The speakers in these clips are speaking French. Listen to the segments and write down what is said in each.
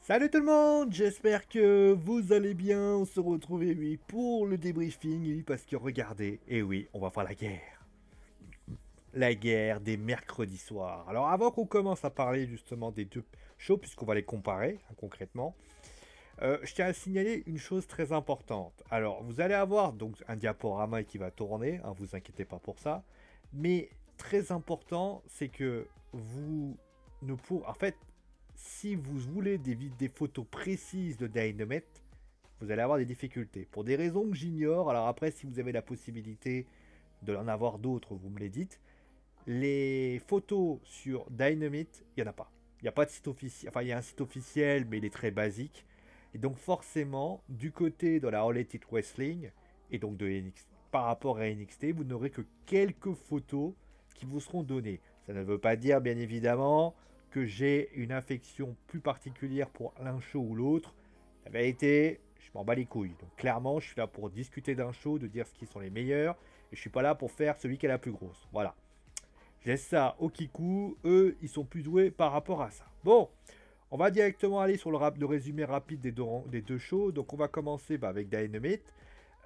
Salut tout le monde, j'espère que vous allez bien. On se retrouve, et oui, pour le débriefing, et oui, parce que regardez, et oui, on va faire la guerre. La guerre des mercredis soirs. Alors avant qu'on commence à parler justement des deux shows, puisqu'on va les comparer concrètement, je tiens à signaler une chose très importante. Alors vous allez avoir donc un diaporama qui va tourner, hein, vous inquiétez pas pour ça, mais très important, c'est que vous ne pour... En fait, si vous voulez des photos précises de Dynamite, vous allez avoir des difficultés. Pour des raisons que j'ignore, alors après, si vous avez la possibilité de en avoir d'autres, vous me les dites. Les photos sur Dynamite, il n'y en a pas. Il n'y a pas de site officiel. Enfin, il y a un site officiel, mais il est très basique. Et donc, forcément, du côté de la All Elite Wrestling, et donc de NXT, par rapport à NXT, vous n'aurez que quelques photos qui vous seront données. Ça ne veut pas dire, bien évidemment, que j'ai une affection plus particulière pour l'un show ou l'autre. La vérité, je m'en bats les couilles. Donc, clairement, je suis là pour discuter d'un show, de dire ce qui sont les meilleurs. Et je suis pas là pour faire celui qui est la plus grosse. Voilà. Je laisse ça au Kiku. Eux, ils sont plus doués par rapport à ça. Bon, on va directement aller sur le résumé rapide des deux shows. Donc, on va commencer avec Dynamite.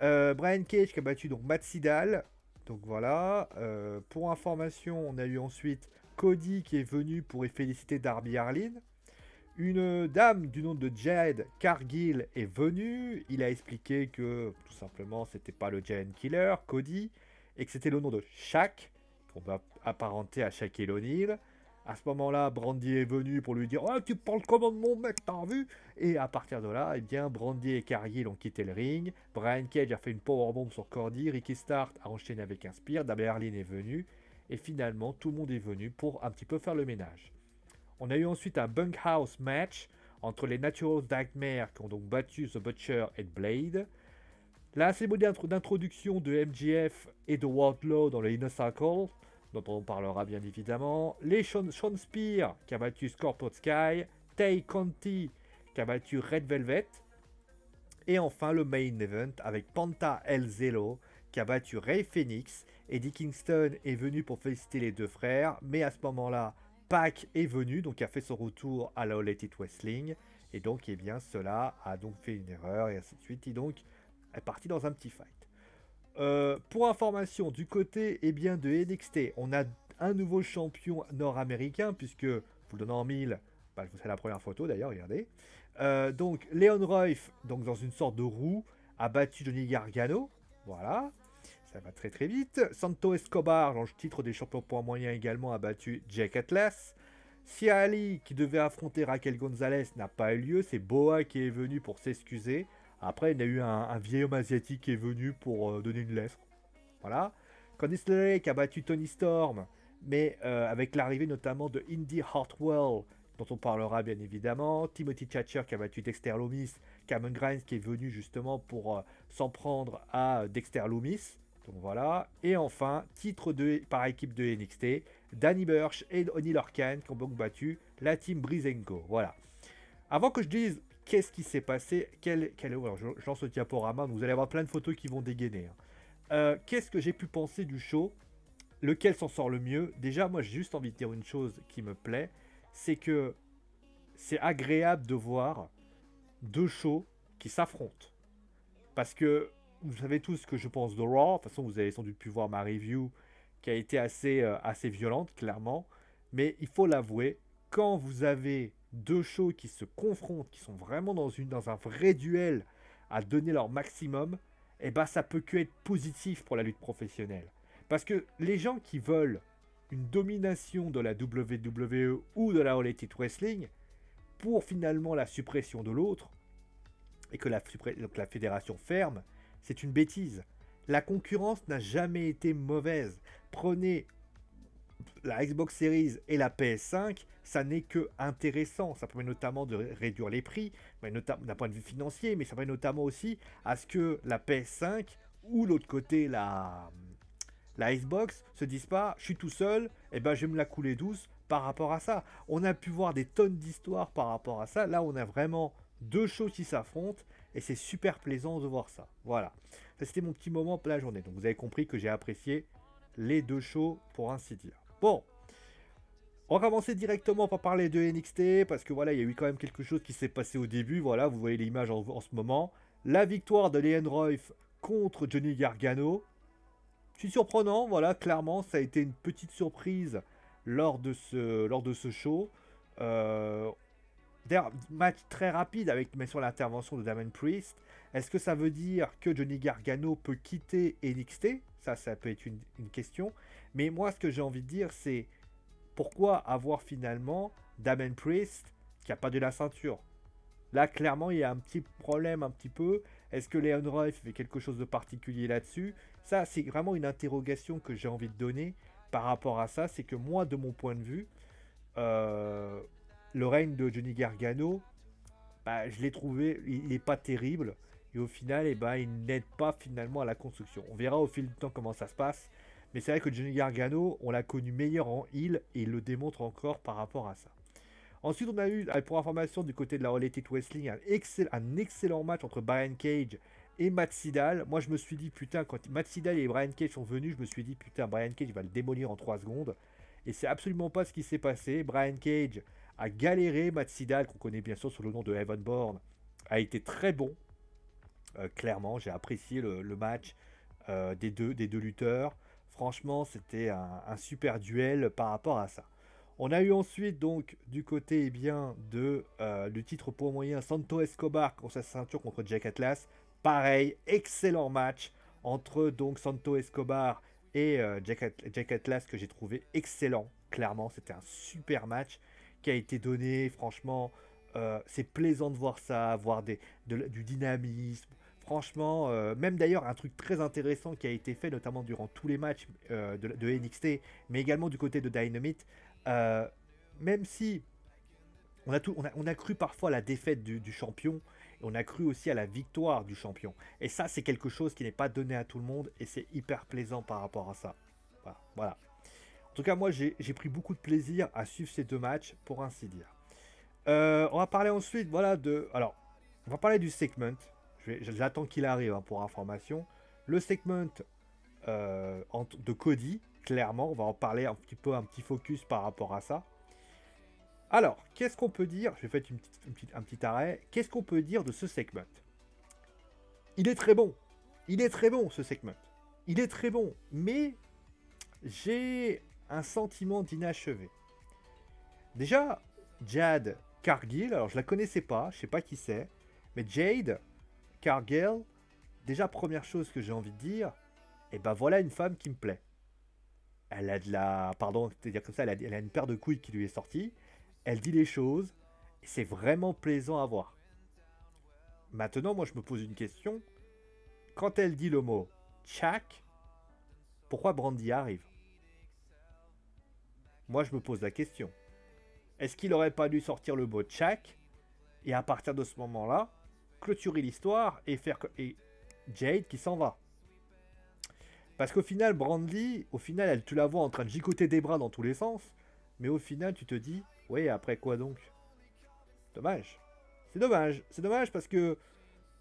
Brian Cage qui a battu donc Matt Sydal. Donc voilà. Pour information, on a eu ensuite Cody qui est venu pour féliciter Darby Allin. Une dame du nom de Jade Cargill est venue. Il a expliqué que tout simplement c'était pas le Giant Killer, Cody, et que c'était le nom de Shaq, qu'on va apparenter à Shaquille O'Neal. À ce moment-là, Brandy est venu pour lui dire «Oh, tu parles comment de mon mec, t'as vu?» Et à partir de là, eh bien, Brandy et Cargill ont quitté le ring. Brian Cage a fait une powerbomb sur Cody. Ricky Start a enchaîné avec un spear. Darby Allin est venu. Et finalement, tout le monde est venu pour un petit peu faire le ménage. On a eu ensuite un bunkhouse match entre les Natural Nightmare qui ont donc battu The Butcher et Blade. La cérémonie d'introduction de MJF et de Wardlow dans le Inner Circle, dont on parlera bien évidemment. Les Sean Spear qui a battu Scorpio Sky. Tay Conti qui a battu Red Velvet. Et enfin le main event avec Panta El Zelo qui a battu Ray Phoenix. Eddie Kingston est venu pour féliciter les deux frères, mais à ce moment-là, Pac est venu, donc a fait son retour à la All Elite Wrestling. Et donc, eh bien, cela a donc fait une erreur, et ainsi de suite. Et donc, est parti dans un petit fight. Pour information, du côté eh bien, de NXT, on a un nouveau champion nord-américain, puisque, vous le donnez en mille, c'est la première photo d'ailleurs, regardez. Donc, Leon Ruff, donc dans une sorte de roue, a battu Johnny Gargano. Voilà. Ça va très très vite. Santo Escobar, dans le titre des champions poids moyens également, a battu Jake Atlas. Sia Ali, qui devait affronter Raquel Gonzalez, n'a pas eu lieu. C'est Boa qui est venu pour s'excuser. Après, il y a eu un vieil homme asiatique qui est venu pour donner une lettre. Voilà. Candice LeRae qui a battu Tony Storm, mais avec l'arrivée notamment de Indy Hartwell, dont on parlera bien évidemment. Timothy Thatcher qui a battu Dexter Loomis. Cameron Grimes qui est venu justement pour s'en prendre à Dexter Loomis. Donc voilà. Et enfin, titre par équipe de NXT, Danny Burch et Oni Lorcan qui ont donc battu la team Brizenko. Voilà. Avant que je dise qu'est-ce qui s'est passé, alors, je lance le diaporama, vous allez avoir plein de photos qui vont dégainer. Qu'est-ce que j'ai pu penser du show? Lequel s'en sort le mieux? Déjà, moi j'ai juste envie de dire une chose qui me plaît, c'est que c'est agréable de voir deux shows qui s'affrontent. Parce que vous savez tous ce que je pense de Raw. De toute façon, vous avez sans doute pu voir ma review qui a été assez violente, clairement. Mais il faut l'avouer, quand vous avez deux shows qui se confrontent, qui sont vraiment dans un vrai duel à donner leur maximum, eh ben ça peut que être positif pour la lutte professionnelle. Parce que les gens qui veulent une domination de la WWE ou de la All Elite Wrestling pour finalement la suppression de l'autre, et que la fédération ferme, c'est une bêtise. La concurrence n'a jamais été mauvaise. Prenez la Xbox Series et la PS5, ça n'est que intéressant. Ça permet notamment de réduire les prix, d'un point de vue financier, mais ça permet notamment aussi à ce que la PS5 ou l'autre côté la Xbox se disent pas je suis tout seul, et ben je vais me la couler douce par rapport à ça. On a pu voir des tonnes d'histoires par rapport à ça. Là, on a vraiment deux choses qui s'affrontent et c'est super plaisant de voir ça. Voilà. Ça, c'était mon petit moment pour la journée. Donc, vous avez compris que j'ai apprécié les deux shows pour ainsi dire. Bon. On va commencer directement par parler de NXT, parce que voilà, il y a eu quand même quelque chose qui s'est passé au début. Voilà, vous voyez l'image en ce moment. La victoire de Leon Ruff contre Johnny Gargano. C'est surprenant, voilà, clairement, ça a été une petite surprise lors de ce show. Euh, D'ailleurs, match très rapide avec bien sûr l'intervention de Damon Priest. Est-ce que ça veut dire que Johnny Gargano peut quitter NXT? Ça peut être une question. Mais moi, ce que j'ai envie de dire, c'est pourquoi avoir finalement Damon Priest qui a pas de la ceinture? Là, clairement, il y a un petit problème, un petit peu. Est-ce que Leon Ruff fait quelque chose de particulier là-dessus? Ça, c'est vraiment une interrogation que j'ai envie de donner par rapport à ça. C'est que moi, de mon point de vue, euh, le règne de Johnny Gargano, bah, je l'ai trouvé, il n'est pas terrible. Et au final, il n'aide pas finalement à la construction. On verra au fil du temps comment ça se passe. Mais c'est vrai que Johnny Gargano, on l'a connu meilleur en heel et il le démontre encore par rapport à ça. Ensuite, on a eu, pour information, du côté de la All Elite Wrestling, un excellent match entre Brian Cage et Matt Sydal. Moi, je me suis dit, putain, quand Matt Sydal et Brian Cage sont venus, je me suis dit, putain, Brian Cage va le démolir en 3 secondes. Et c'est absolument pas ce qui s'est passé. Brian Cage a galéré. Matt Sydal, qu'on connaît bien sûr sous le nom de Heavenborn, a été très bon. Clairement, j'ai apprécié le match des deux lutteurs. Franchement, c'était un super duel par rapport à ça. On a eu ensuite donc du côté du titre poids moyen Santo Escobar contre sa ceinture contre Jack Atlas. Pareil, excellent match entre donc Santo Escobar et Jack Atlas que j'ai trouvé excellent. Clairement, c'était un super match qui a été donné. Franchement, c'est plaisant de voir ça, voir du dynamisme. Franchement, même d'ailleurs un truc très intéressant qui a été fait notamment durant tous les matchs de NXT, mais également du côté de Dynamite. Euh, Même si on a cru parfois à la défaite du champion, et on a cru aussi à la victoire du champion. Et ça, c'est quelque chose qui n'est pas donné à tout le monde, et c'est hyper plaisant par rapport à ça. Voilà. En tout cas, moi, j'ai pris beaucoup de plaisir à suivre ces deux matchs, pour ainsi dire. On va parler ensuite, voilà, Alors, on va parler du segment. J'attends qu'il arrive hein, pour information. Le segment de Cody, clairement, on va en parler un petit focus par rapport à ça. Alors, qu'est-ce qu'on peut dire? Je vais faire un petit arrêt. Qu'est-ce qu'on peut dire de ce segment? Il est très bon. Il est très bon, ce segment. Il est très bon. Mais j'ai un sentiment d'inachevé. Déjà, Jade Cargill, alors je la connaissais pas, je sais pas qui c'est, mais Jade Cargill, déjà première chose que j'ai envie de dire, et ben voilà une femme qui me plaît. Elle a de la, pardon, de dire comme ça, elle a une paire de couilles qui lui est sortie. Elle dit les choses, et c'est vraiment plaisant à voir. Maintenant, moi je me pose une question. Quand elle dit le mot Chak, pourquoi Brandy arrive? Moi je me pose la question. Est-ce qu'il aurait pas dû sortir le mot Chak et à partir de ce moment-là, clôturer l'histoire et faire et Jade qui s'en va? Parce qu'au final, Brandy, tu la vois en train de gigoter des bras dans tous les sens, mais au final, tu te dis, ouais, après quoi donc? Dommage. C'est dommage. C'est dommage parce que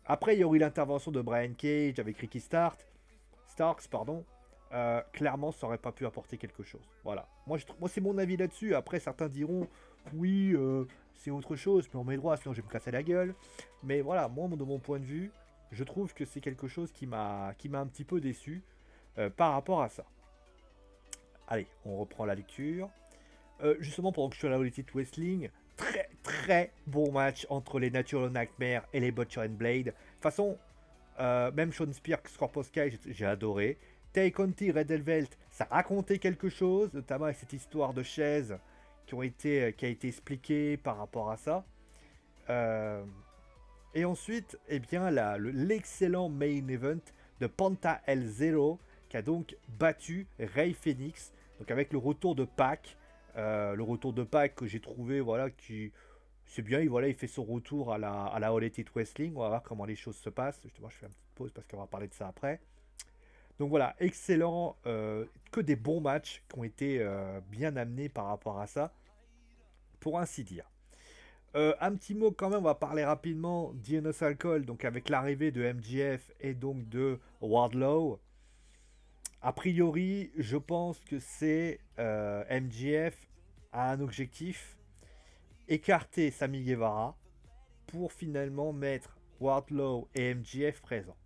après, il y aurait eu l'intervention de Brian Cage avec Ricky Starks, pardon. Clairement, ça aurait pas pu apporter quelque chose. Voilà. Moi c'est mon avis là-dessus. Après, certains diront, oui, c'est autre chose, mais on met droit, sinon je vais me casser la gueule. Mais voilà, moi, de mon point de vue, je trouve que c'est quelque chose qui m'a un petit peu déçu par rapport à ça. Allez, on reprend la lecture. Justement, pendant que je suis à la Elite Wrestling, très très bon match entre les Natural Nightmare et les Butcher and Blade. De toute façon, même Sean Spears, Scorpio Sky, j'ai adoré. Tay Conti, Red Velvet, ça racontait quelque chose, notamment avec cette histoire de chaises qui a été expliquée par rapport à ça. Et ensuite, eh bien, l'excellent main event de Panta El Zero qui a donc battu Rey Fenix, donc avec le retour de Pac. Le retour de Pac que j'ai trouvé, voilà, qui c'est bien, il fait son retour à la All Elite Wrestling. On va voir comment les choses se passent. Justement, je fais une petite pause parce qu'on va parler de ça après. Donc voilà, excellent, que des bons matchs qui ont été bien amenés par rapport à ça, pour ainsi dire. Un petit mot quand même, on va parler rapidement d'Inner Alcohol, donc avec l'arrivée de MJF et donc de Wardlow. A priori, je pense que c'est MJF a un objectif, écarter Sammy Guevara pour finalement mettre Wardlow et MJF présents.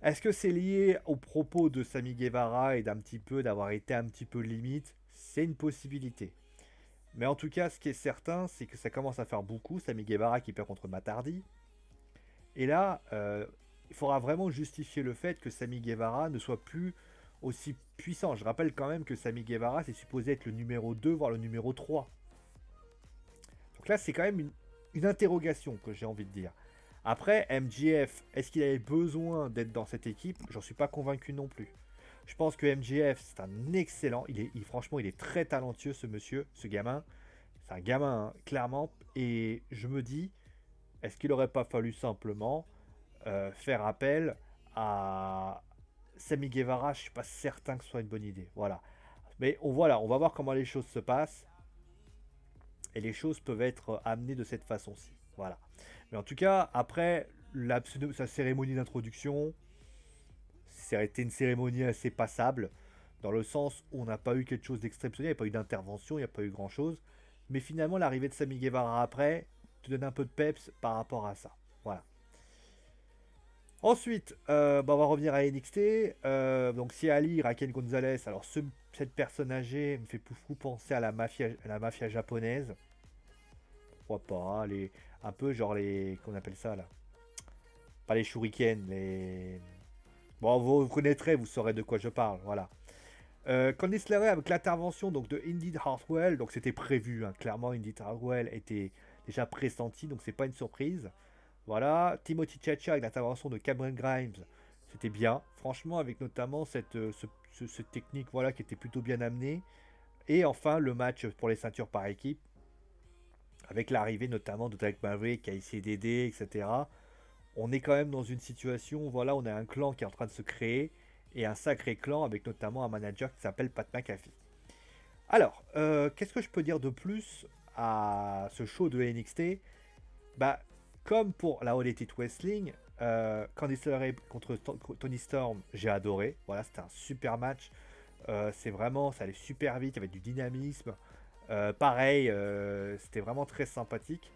Est-ce que c'est lié aux propos de Sammy Guevara et d'avoir été un petit peu limite? C'est une possibilité. Mais en tout cas, ce qui est certain, c'est que ça commence à faire beaucoup. Sammy Guevara qui perd contre Matt Hardy. Et là, il faudra vraiment justifier le fait que Sammy Guevara ne soit plus aussi puissant. Je rappelle quand même que Sammy Guevara, c'est supposé être le numéro 2, voire le numéro 3. Donc là, c'est quand même une interrogation que j'ai envie de dire. Après, MJF, est-ce qu'il avait besoin d'être dans cette équipe? J'en suis pas convaincu non plus. Je pense que MJF, c'est un excellent. Franchement, il est très talentueux, ce monsieur, ce gamin. C'est un gamin, hein, clairement. Et je me dis, est-ce qu'il n'aurait pas fallu simplement faire appel à Sammy Guevara? Je suis pas certain que ce soit une bonne idée. Voilà. Mais on va voir comment les choses se passent. Et les choses peuvent être amenées de cette façon-ci. Voilà. Mais en tout cas, après sa cérémonie d'introduction, ça a été une cérémonie assez passable, dans le sens où on n'a pas eu quelque chose d'exceptionnel, il n'y a pas eu d'intervention, il n'y a pas eu grand-chose. Mais finalement, l'arrivée de Sammy Guevara après te donne un peu de peps par rapport à ça. Voilà. Ensuite, on va revenir à NXT. Donc, si Ali, Raquel Gonzalez, alors cette personne âgée me fait beaucoup penser à la mafia japonaise. Pourquoi pas, hein, un peu genre qu'on appelle ça là. Pas les shurikens, les... Bon, vous connaîtrez, vous saurez de quoi je parle, voilà. Candice LeRae avec l'intervention donc de Indy Hartwell, donc c'était prévu, hein, clairement Indy Hartwell était déjà pressenti, donc c'est pas une surprise. Voilà, Timothy Thatcher avec l'intervention de Cameron Grimes, c'était bien, franchement, avec notamment cette technique voilà, qui était plutôt bien amenée. Et enfin, le match pour les ceintures par équipe, avec l'arrivée notamment de Drake Maverick, KCDD, etc. On est quand même dans une situation, voilà, on a un clan qui est en train de se créer, et un sacré clan avec notamment un manager qui s'appelle Pat McAfee. Alors, qu'est-ce que je peux dire de plus à ce show de NXT? Bah, comme pour la All Elite Wrestling, Candice LeRae contre Toni Storm, j'ai adoré. Voilà, c'était un super match. C'est vraiment, ça allait super vite, il y avait du dynamisme. Pareil, c'était vraiment très sympathique.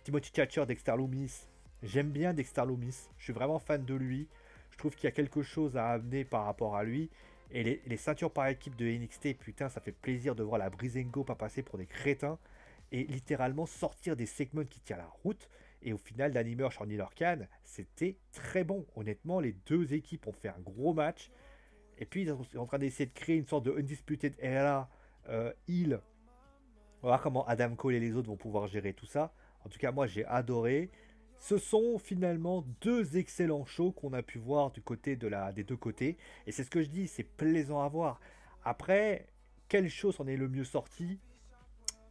Timothy Thatcher, Dexter Lumis. J'aime bien Dexter Lumis. Je suis vraiment fan de lui. Je trouve qu'il y a quelque chose à amener par rapport à lui. Et les ceintures par équipe de NXT, putain, ça fait plaisir de voir la Breezango pas passer pour des crétins. Et littéralement sortir des segments qui tiennent la route. Et au final, Danny Burch en Khan, c'était très bon. Honnêtement, les deux équipes ont fait un gros match. Et puis, ils sont en train d'essayer de créer une sorte de Undisputed Era heel. On va voir comment Adam Cole et les autres vont pouvoir gérer tout ça. En tout cas, moi, j'ai adoré. Ce sont finalement deux excellents shows qu'on a pu voir du côté des deux côtés. Et c'est ce que je dis, c'est plaisant à voir. Après, quel show s'en est le mieux sorti?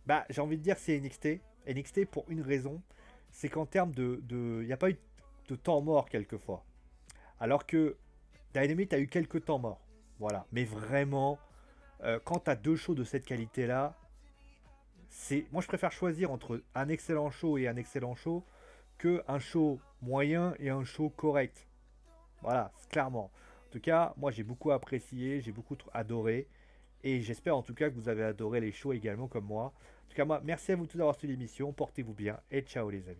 Bah, j'ai envie de dire c'est NXT. NXT pour une raison, c'est qu'en termes il n'y a pas eu de temps mort quelquefois. Alors que Dynamite a eu quelques temps morts. Voilà. Mais vraiment, quand tu as deux shows de cette qualité-là, moi je préfère choisir entre un excellent show et un excellent show que un show moyen et un show correct. Voilà, clairement. En tout cas, moi j'ai beaucoup apprécié, j'ai beaucoup adoré. Et j'espère en tout cas que vous avez adoré les shows également comme moi. En tout cas, moi, merci à vous tous d'avoir suivi l'émission. Portez-vous bien et ciao les amis.